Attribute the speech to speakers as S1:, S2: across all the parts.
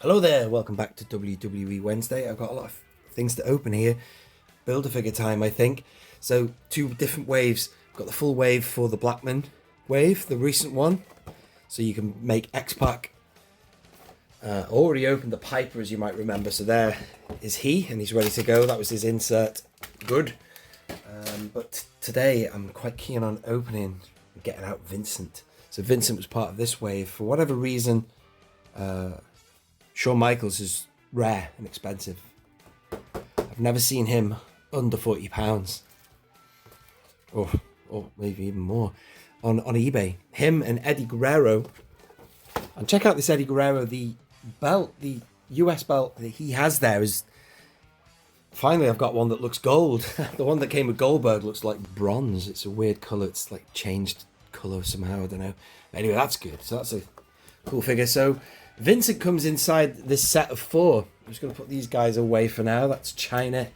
S1: Hello there, welcome back to WWE Wednesday. I've got a lot of things to open here. Build-A-Figure time, I think. So, two different waves. I've got the full wave for the Blackman wave, the recent one. So you can make X-Pac. Already opened the Piper, as you might remember. So there is he, and he's ready to go. That was his insert. Good. But today, I'm quite keen on opening and getting out Vincent. So Vincent was part of this wave. For whatever reason, Shawn Michaels is rare and expensive. I've never seen him under £40, or maybe even more, on eBay. Him and Eddie Guerrero. And check out this Eddie Guerrero. The belt, the US belt that he has there is... Finally, I've got one that looks gold. The one that came with Goldberg looks like bronze. It's a weird colour. It's like changed colour somehow. I don't know. Anyway, that's good. So that's a cool figure. So Vincent comes inside this set of 4. I'm just going to put these guys away for now. That's China,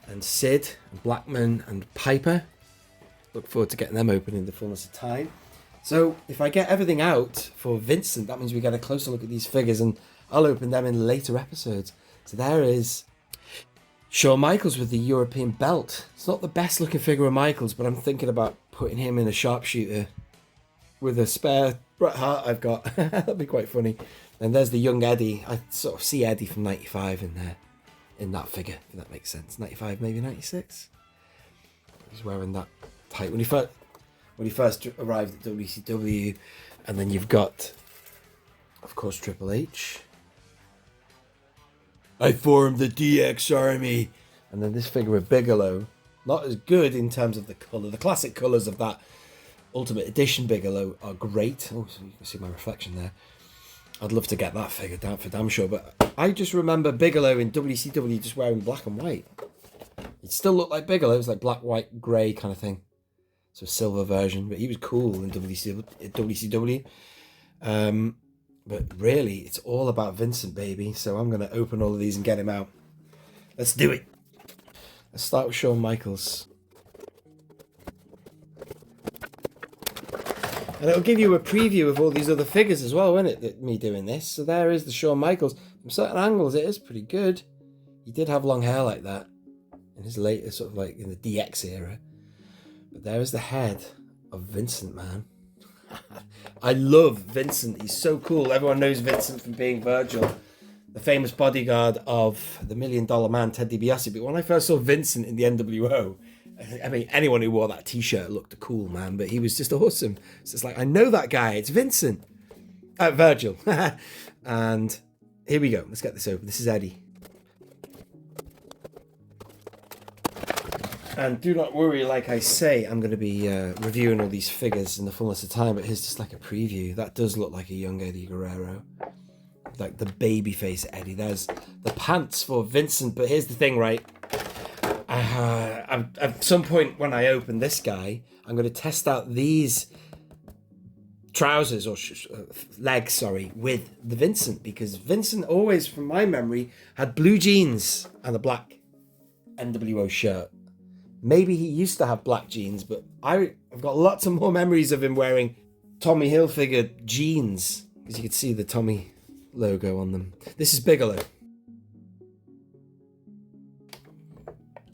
S1: and Sid, and Blackman, and Piper. Look forward to getting them open in the fullness of time. So if I get everything out for Vincent, that means we get a closer look at these figures, and I'll open them in later episodes. So there is Shawn Michaels with the European belt. It's not the best looking figure of Michaels, but I'm thinking about putting him in a sharpshooter with a spare Bret Hart I've got. That'd be quite funny. And there's the young Eddie. I sort of see Eddie from 95 in there, in that figure, if that makes sense. 95, maybe 96. He's wearing that tight. When he first arrived at WCW, and then you've got, of course, Triple H. I formed the DX Army. And then this figure of Bigelow, not as good in terms of the colour. The classic colours of that Ultimate Edition Bigelow are great. Oh, so you can see my reflection there. I'd love to get that figure down for damn sure. But I just remember Bigelow in WCW just wearing black and white. It still looked like Bigelow. It was like black, white, grey kind of thing. So a silver version. But he was cool in WCW. But really, it's all about Vincent, baby. So I'm going to open all of these and get him out. Let's do it. Let's start with Shawn Michaels. And it'll give you a preview of all these other figures as well, won't it, that me doing this? So there is the Shawn Michaels. From certain angles, it is pretty good. He did have long hair like that in his later, sort of like in the DX era. But there is the head of Vincent, man. I love Vincent. He's so cool. Everyone knows Vincent from being Virgil, the famous bodyguard of the $1 Million Man, Ted DiBiase. But when I first saw Vincent in the nWo, I mean, anyone who wore that t-shirt looked cool, man. But he was just awesome. So it's like, I know that guy. It's Vincent. Virgil. And here we go. Let's get this open. This is Eddie. And do not worry, like I say, I'm going to be reviewing all these figures in the fullness of time, but here's just like a preview. That does look like a young Eddie Guerrero. Like the babyface Eddie. There's the pants for Vincent, but here's the thing, right? At some point when I open this guy, I'm going to test out these trousers, or legs, with the Vincent, because Vincent always, from my memory, had blue jeans and a black nWo shirt. Maybe he used to have black jeans, but I've got lots of more memories of him wearing Tommy Hilfiger jeans, because you could see the Tommy logo on them. This is Bigelow.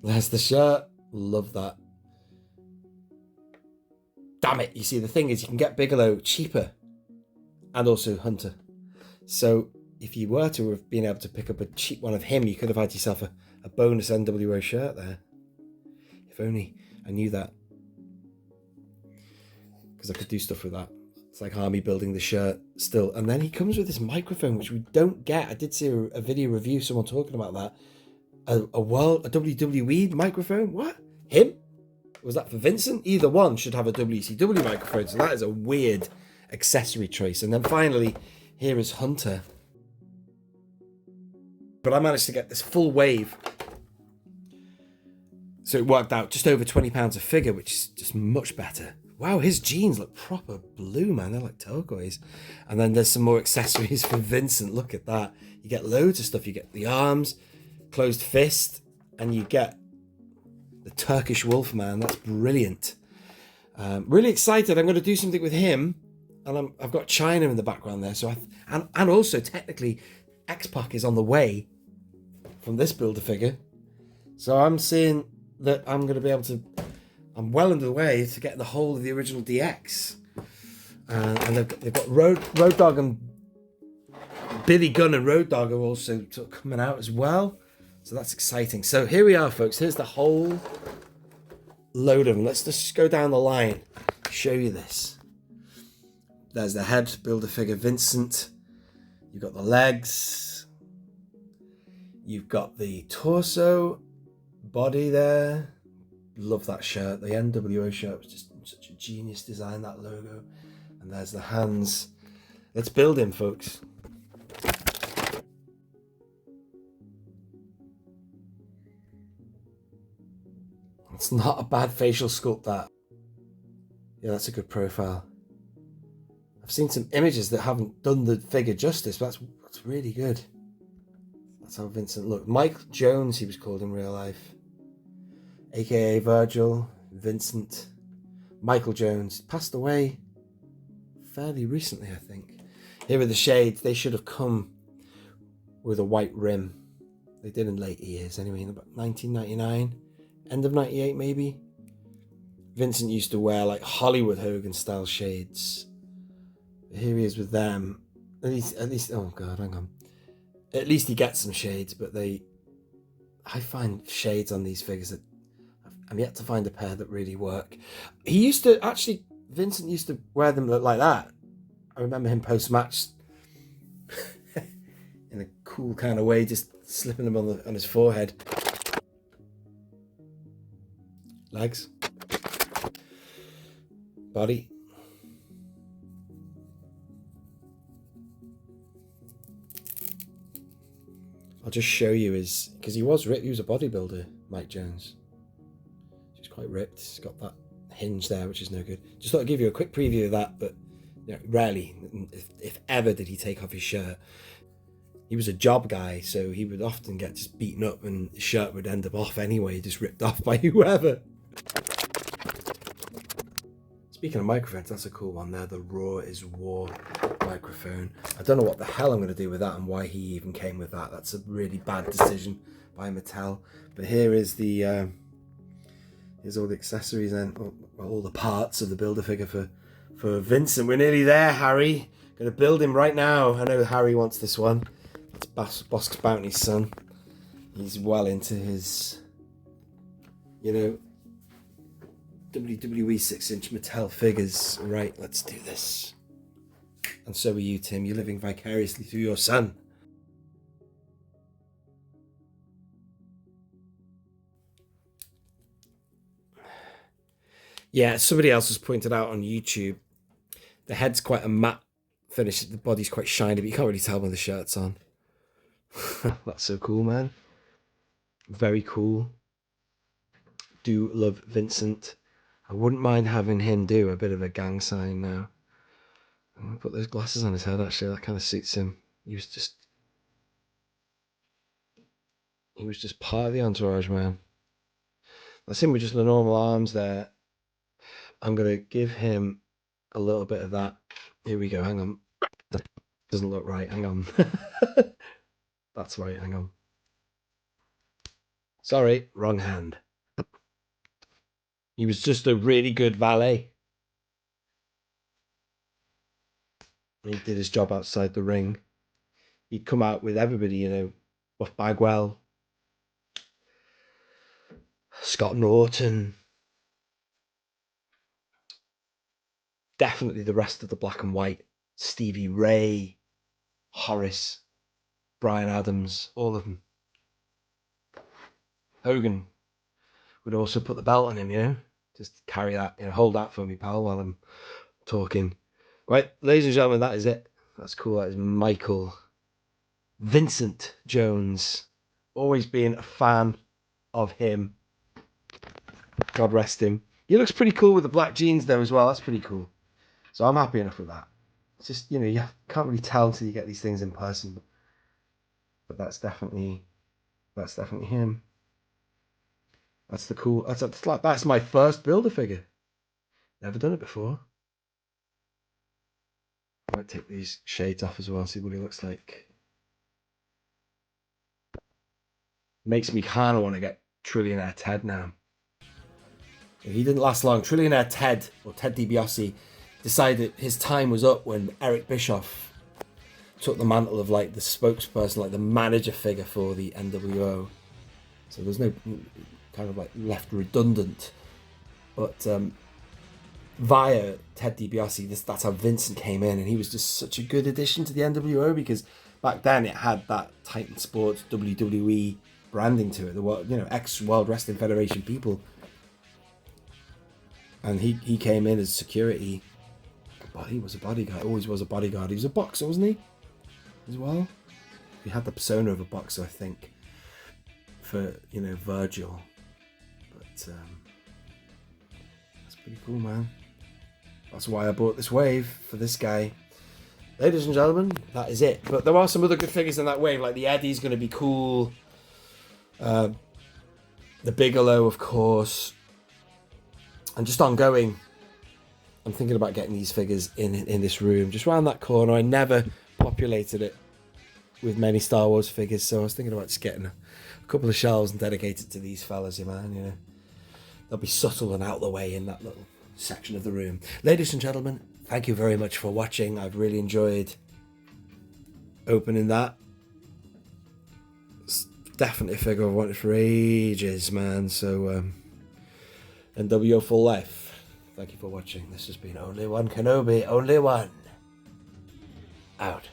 S1: There's the shirt. Love that. Damn it. You see, the thing is, you can get Bigelow cheaper and also Hunter. So if you were to have been able to pick up a cheap one of him, you could have had yourself a bonus nWo shirt there. If only I knew that. Because I could do stuff with that. It's like Army building the shirt still. And then he comes with this microphone, which we don't get. I did see a video review, someone talking about that. A WWE microphone? What? Him? Was that for Vincent? Either one should have a WCW microphone. So that is a weird accessory choice. And then finally, here is Hunter. But I managed to get this full wave. So it worked out just over £20 a figure, which is just much better. Wow, his jeans look proper blue, man. They're like turquoise. And then there's some more accessories for Vincent. Look at that. You get loads of stuff. You get the arms, closed fist, and you get the Turkish Wolf, man. That's brilliant. Really excited. I'm going to do something with him. and I've got China in the background there. So and also technically, X-Pac is on the way from this Build-A-Figure. So I'm seeing that I'm going to be able to. I'm well under the way to get the whole of the original DX, and they've got Road Dogg and Billy Gunn and Road Dogg are also sort of coming out as well. So that's exciting. So here we are, folks. Here's the whole load of them. Let's just go down the line, show you this. There's the head, Build-A-Figure Vincent. You've got the legs. You've got the torso, body there. Love that shirt. The nWo shirt was just such a genius design, that logo. And there's the hands. Let's build him, folks. It's not a bad facial sculpt, that. Yeah, that's a good profile. I've seen some images that haven't done the figure justice, but that's really good. That's how Vincent looked. Mike Jones, he was called in real life. AKA Virgil, Vincent. Michael Jones. Passed away fairly recently, I think. Here are the shades. They should have come with a white rim. They did in late years anyway, in about 1999. End of 98 maybe. Vincent used to wear like Hollywood Hogan style shades. Here he is with them. At least, oh god, hang on. At least he gets some shades, but I find shades on these figures that I'm yet to find a pair that really work. Vincent used to wear them like that. I remember him post-match in a cool kind of way, just slipping them on his forehead. Legs. Body. I'll just show you because he was ripped. He was a bodybuilder, Mike Jones. He's quite ripped. He's got that hinge there, which is no good. Just thought I'd give you a quick preview of that, but rarely, if ever, did he take off his shirt. He was a job guy, so he would often get just beaten up and his shirt would end up off anyway, just ripped off by whoever. Speaking of microphones, that's a cool one there. The Raw is War microphone. I don't know what the hell I'm going to do with that and why he even came with that. That's a really bad decision by Mattel. But here is the here's all the accessories and all the parts of the Build-A-Figure for Vincent. We're nearly there, Harry. Going to build him right now. I know Harry wants this one. It's Bosk's Bounty's son. He's well into his, WWE 6-inch Mattel figures. Right, let's do this. And so are you, Tim. You're living vicariously through your son. Yeah, somebody else has pointed out on YouTube, the head's quite a matte finish. The body's quite shiny, but you can't really tell when the shirt's on. That's so cool, man. Very cool. Do love Vincent. I wouldn't mind having him do a bit of a gang sign now. I'm going to put those glasses on his head, actually. That kind of suits him. He was just part of the entourage, man. That's him with just the normal arms there. I'm going to give him a little bit of that. Here we go. Hang on. That doesn't look right. Hang on. That's right. Hang on. Sorry. Wrong hand. He was just a really good valet. He did his job outside the ring. He'd come out with everybody, Buff Bagwell, Scott Norton, definitely the rest of the black and white, Stevie Ray, Horace, Brian Adams, all of them. Hogan would also put the belt on him, just carry that, hold that for me, pal, while I'm talking. Right, ladies and gentlemen, that is it. That's cool. That is Vincent Jones. Always been a fan of him. God rest him. He looks pretty cool with the black jeans though as well. That's pretty cool. So I'm happy enough with that. It's just, you can't really tell until you get these things in person. But that's definitely him. That's my first Build-A-Figure. Never done it before. I might take these shades off as well, see what he looks like. Makes me kind of want to get Trillionaire Ted now. He didn't last long. Trillionaire Ted, or Ted DiBiase, decided his time was up when Eric Bischoff took the mantle of like the spokesperson, like the manager figure for the nWo. So there's no kind of like left redundant. But via Ted DiBiase, that's how Vincent came in, and he was just such a good addition to the nWo because back then it had that Titan Sports WWE branding to it. The ex-World Wrestling Federation people. And he came in as security. But he was a bodyguard. Always was a bodyguard. He was a boxer, wasn't he? As well. He had the persona of a boxer, I think. For Virgil. But that's pretty cool, man. That's why I bought this wave for this guy. Ladies and gentlemen, that is it. But there are some other good figures in that wave. Like the Eddie's going to be cool. The Bigelow, of course. And just ongoing, I'm thinking about getting these figures in this room, just around that corner. I never populated it with many Star Wars figures, so I was thinking about just getting a couple of shelves and dedicated to these fellas, man. They'll be subtle and out the way in that little section of the room. Ladies and gentlemen, thank you very much for watching. I've really enjoyed opening that. It's definitely a figure I've wanted for ages, man. So, nWo for life. Thank you for watching. This has been Only One Kenobi. Only one. Out.